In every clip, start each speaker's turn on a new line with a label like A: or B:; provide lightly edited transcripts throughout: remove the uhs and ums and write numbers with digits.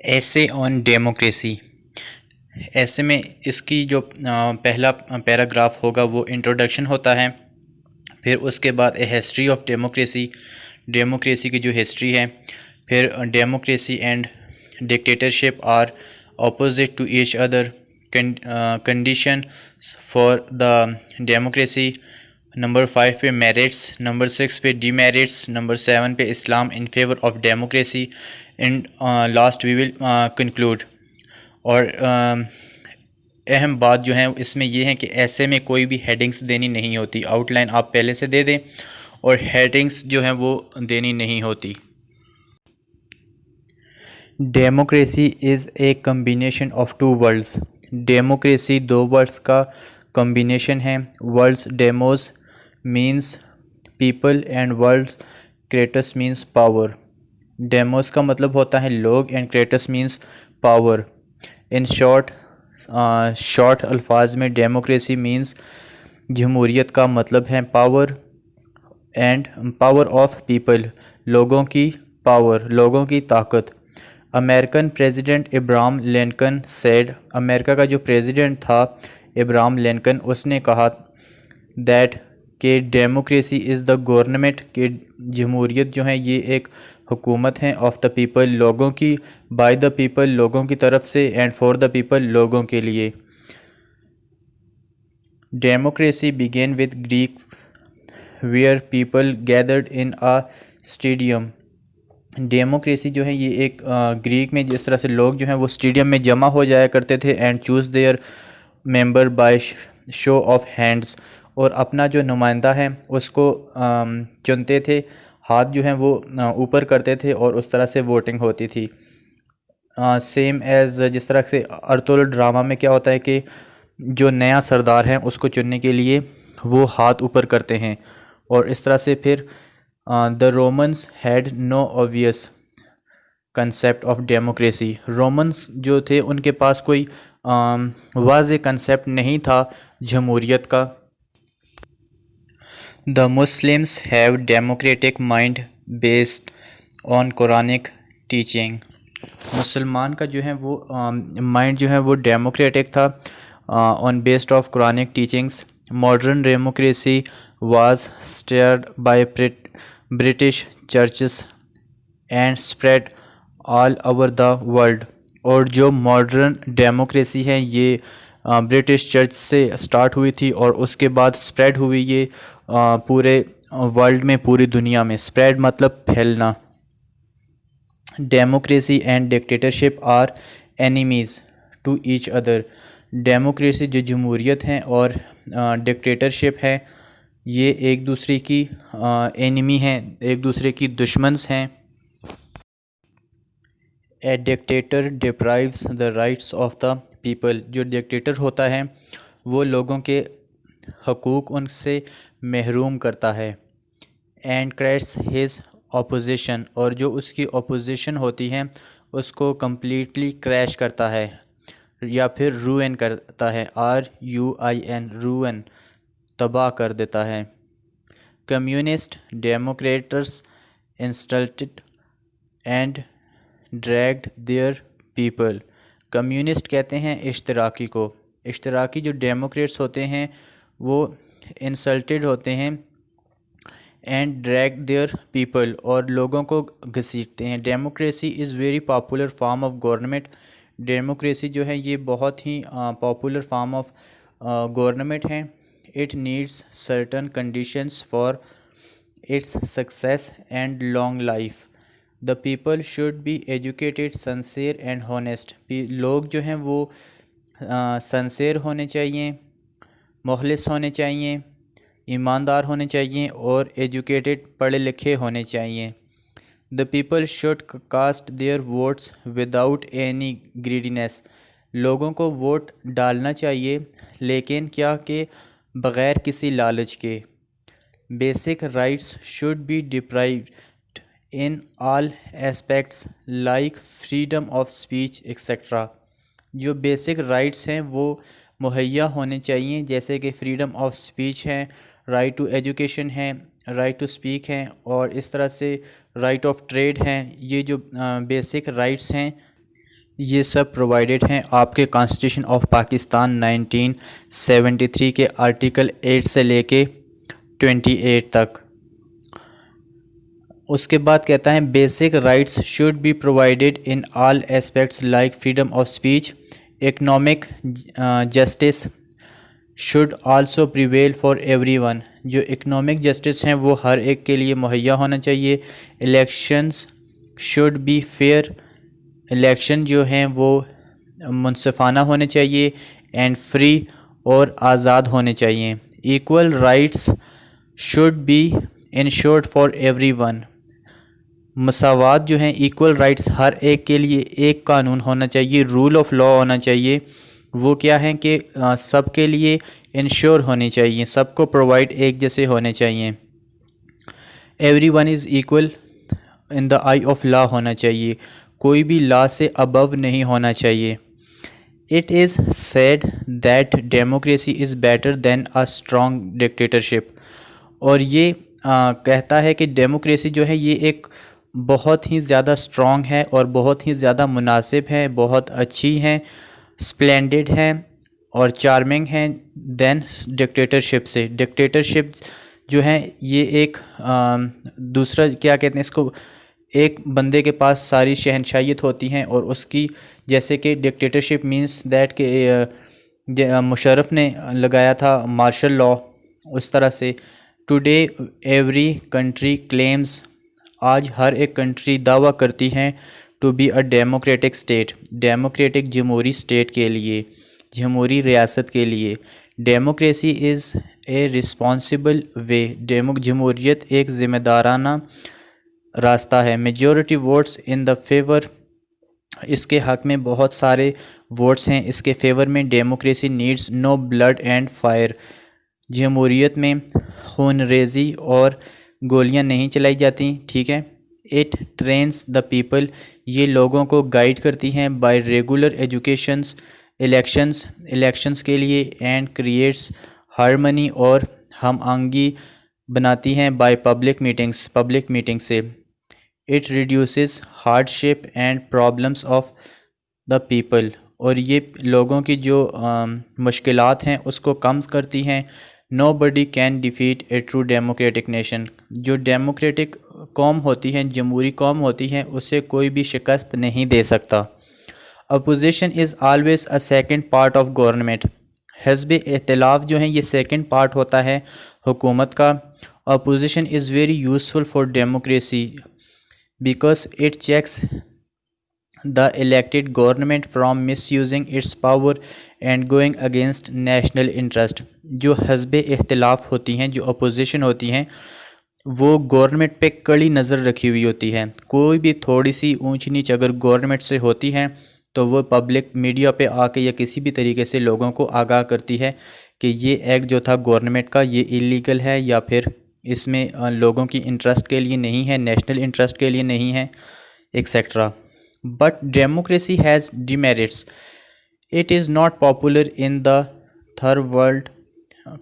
A: ऐसे on democracy. ऐसे में इसकी जो पहला पैराग्राफ होगा वो इंट्रोडक्शन होता है। फिर उसके बाद a history of democracy, democracy की जो हिस्ट्री है। फिर democracy and dictatorship are opposite to each other, condition for the democracy. Number 5 पे मेरिट्स, नंबर 6 पे डीमेरिट्स, नंबर 7 पे Islam in favour of democracy. And last we will conclude. और अहम बात जो है इसमें यह है कि ऐसे में कोई भी हेडिंग्स देनी नहीं होती, आउटलाइन आप पहले से दे दें और हेडिंग्स जो हैं वो देनी नहीं होती। Democracy is a combination of two words. Democracy दो वर्ड्स का कम्बिनेशन है। Words demos means people and words kratos means power. Demos का मतलब होता है लोग एंड kratos means power. In short अल्फाज में डेमोक्रेसी मीन्स जमहूरियत का मतलब है power and power of people, लोगों की पावर, लोगों की ताकत। American president Abraham Lincoln said, America का जो प्रेसिडेंट था इब्राहम लिंकन, उसने कहा दैट कि डेमोक्रेसी इज़ द गवर्नमेंट, कि जमहूरियत जो है ये एक हुकूमत है, ऑफ द पीपल, लोगों की, बाय द पीपल, लोगों की तरफ से, एंड फॉर द पीपल, लोगों के लिए। Democracy begin with Greek where people gathered in a stadium. Democracy जो है ये एक ग्रीक में जिस तरह से लोग जो हैं वो स्टेडियम में जमा हो जाया करते थे and choose their member by show of hands, और अपना जो नुमाइंदा है उसको चुनते थे, हाथ जो हैं वो ऊपर करते थे और उस तरह से वोटिंग होती थी। सेम एज़ जिस तरह से अर्थुल ड्रामा में क्या होता है कि जो नया सरदार है उसको चुनने के लिए वो हाथ ऊपर करते हैं, और इस तरह से फिर the Romans had no obvious concept of democracy. Romans जो थे उनके पास कोई वाज़ेह कंसेप्ट नहीं था जमहूरियत का। The Muslims have democratic mind based on Quranic teaching. मुसलमान का जो है वो माइंड जो है वो डेमोक्रेटिक था on based of Quranic teachings. Modern democracy was stared by British churches and spread all over the world. और जो मॉडर्न डेमोक्रेसी है ये ब्रिटिश चर्च से स्टार्ट हुई थी और उसके बाद स्प्रेड हुई ये पूरे वर्ल्ड में, पूरी दुनिया में। स्प्रेड मतलब फैलना। Democracy and dictatorship are enemies to each other. Democracy जो जमहूरियत है और डिक्टेटरशिप है ये एक दूसरे की एनिमी हैं, एक दूसरे की दुश्मन्स हैं। ए dictator deprives the rights of the people. जो डिक्टेटर होता है वो लोगों के हकूक़ उनसे महरूम करता है। एंड क्रैश हिज ऑपोजिशन, और जो उसकी ऑपोजिशन होती है उसको कम्प्लीटली क्रैश करता है या फिर रूइन करता है। RUIN, रूइन, तबाह कर देता है। Communist democrators insulted and dragged their people. Communist कहते हैं इश्तराकी को। इश्तराकी जो डेमोक्रेट्स होते हैं वो इंसल्टेड होते हैं एंड ड्रैग देयर पीपल, और लोगों को घसीटते हैं। Democracy is very popular form of government. Democracy जो है ये बहुत ही पॉपुलर फॉर्म ऑफ गवर्नमेंट है। It needs certain conditions for its success and long life. The people should be educated, sincere and honest. लोग जो हैं वो सनसेयर होने चाहिए, मुखलिस होने चाहिए, ईमानदार होने चाहिए और एजुकेटेड, पढ़े लिखे होने चाहिए। The people should cast their votes without any greediness. लोगों को वोट डालना चाहिए लेकिन क्या कि बग़ैर किसी लालच के। Basic rights should B deprived in all aspects like freedom of speech etcetera. जो बेसिक राइट्स हैं वो मुहैया होने चाहिए, जैसे कि फ्रीडम ऑफ स्पीच है, राइट टू एजुकेशन है, राइट टू स्पीक है, और इस तरह से राइट ऑफ ट्रेड हैं। ये जो बेसिक राइट्स हैं ये सब प्रोवाइडेड हैं आपके कॉन्स्टिट्यूशन ऑफ पाकिस्तान 1973 के आर्टिकल 8 से लेके 28 तक। उसके बाद कहता है basic rights should be provided in all aspects like freedom of speech, economic justice should also prevail for everyone. जो इकनॉमिक जस्टिस हैं वो हर एक के लिए मुहैया होना चाहिए। Elections should be fair, election जो हैं वो मुनसिफाना होने चाहिए। एंड फ्री और आज़ाद होने चाहिए। Equal rights should be ensured for everyone, मसावात जो हैं इक्वल राइट्स हर एक के लिए एक कानून होना चाहिए, रूल ऑफ लॉ होना चाहिए। वो क्या है कि सब के लिए इंश्योर होनी चाहिए, सबको प्रोवाइड एक जैसे होने चाहिए। Everyone is equal in the I of law होना चाहिए, कोई भी लॉ से अबव नहीं होना चाहिए। It is said that democracy is better than a strong dictatorship. और ये कहता है कि डेमोक्रेसी जो है ये एक बहुत ही ज़्यादा स्ट्रॉन्ग है और बहुत ही ज़्यादा मुनासिब है, बहुत अच्छी है, स्प्लेंडेड है और चार्मिंग है दैन डिक्टेटरशिप से। डिक्टेटरशिप जो है ये एक दूसरा क्या कहते हैं इसको, एक बंदे के पास सारी शहनशाहियत होती हैं और उसकी, जैसे कि डिक्टेटरशिप मींस दैट के मुशर्रफ ने लगाया था मार्शल लॉ, उस तरह से। टुडे एवरी कंट्री क्लेम्स, आज हर एक कंट्री दावा करती हैं to be a democratic state, democratic जमहूरी स्टेट के लिए, जमहूरी रियासत के लिए। Democracy is a responsible way, जमहूरियत एक ज़िम्मेदाराना रास्ता है। Majority votes in the favour, इसके हक़ में बहुत सारे वोट्स हैं इसके फेवर में। Democracy needs no blood and fire, जमहूरियत में खून रेज़ी और गोलियां नहीं चलाई जाती, ठीक है। इट ट्रेंस द पीपल, ये लोगों को गाइड करती हैं बाय रेगुलर एजुकेशंस, इलेक्शंस के लिए। एंड क्रिएट्स हारमनी, और हम आंगी बनाती हैं बाय पब्लिक मीटिंग से। It reduces hardship and problems of the people, और ये लोगों की जो मुश्किलात हैं उसको कम करती हैं। Nobody can defeat a true democratic nation, जो डेमोक्रेटिक कौम होती है, जमहूरी कौम होती है, उसे कोई भी शिकस्त नहीं दे सकता। Opposition is always a second part of government, हिज़्ब इख्तिलाफ जो है ये सेकेंड पार्ट होता है हुकूमत का। Opposition is very useful for democracy because it checks the elected government from misusing its power and going against national interest. जो हिज़्ब इख्तिलाफ होती हैं, जो अपोजिशन होती हैं, वो गवर्नमेंट पे कड़ी नज़र रखी हुई होती है। कोई भी थोड़ी सी ऊंच नीच अगर गवर्नमेंट से होती है तो वो पब्लिक मीडिया पे आके या किसी भी तरीके से लोगों को आगाह करती है कि ये एक्ट जो था गवर्नमेंट का ये इलीगल है, या फिर इसमें लोगों की इंटरेस्ट के लिए नहीं है, नेशनल इंटरेस्ट के लिए नहीं है, etcetera. But democracy has demerits, it is not popular in the third world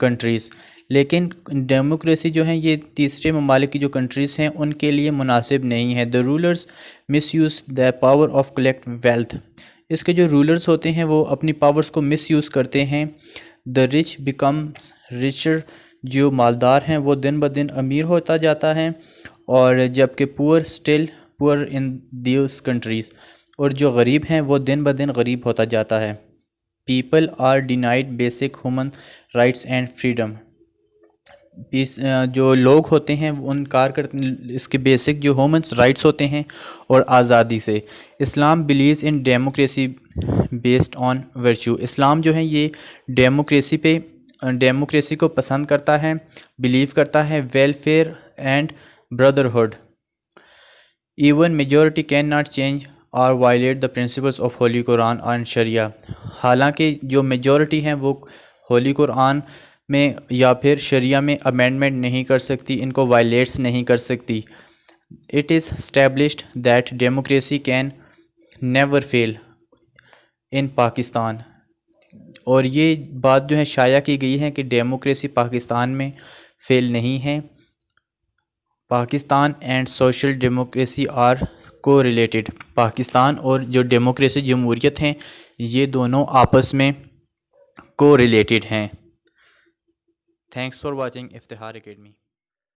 A: countries. लेकिन डेमोक्रेसी जो है ये तीसरे ममालिक की जो कंट्रीज़ हैं उनके लिए मुनासिब नहीं है। The rulers misuse the power of collect wealth, इसके जो रूलर्स होते हैं वो अपनी पावर्स को मिसयूज़ करते हैं। द रिच बिकम्स रिचर, जो मालदार हैं वो दिन ब दिन अमीर होता जाता है, और जबकि poor still poor in these countries, और जो गरीब हैं वो दिन ब दिन गरीब होता जाता है। People are denied basic human rights and freedom, जो लोग होते हैं वो इनकार करते इसके बेसिक जो ह्यूमन राइट्स होते हैं और आज़ादी से। Islam believes in democracy based on virtue, Islam जो है ये डेमोक्रेसी को पसंद करता है, बिलीव करता है welfare and brotherhood. Even majority can not change और violate the principles of holy Quran and sharia, हालांकि जो मेजॉरिटी हैं वो होली कुरान में या फिर शरिया में अमेंडमेंट नहीं कर सकती, इनको वायलेट्स नहीं कर सकती। It is established that democracy can never fail in Pakistan, और ये बात जो है शाया की गई है कि डेमोक्रेसी पाकिस्तान में फेल नहीं है। Pakistan and social democracy are correlated. Pakistan और जो डेमोक्रेसी जमहूरियत हैं ये दोनों आपस में को रिलेटेड हैं। Thanks for watching Iftikhar academy.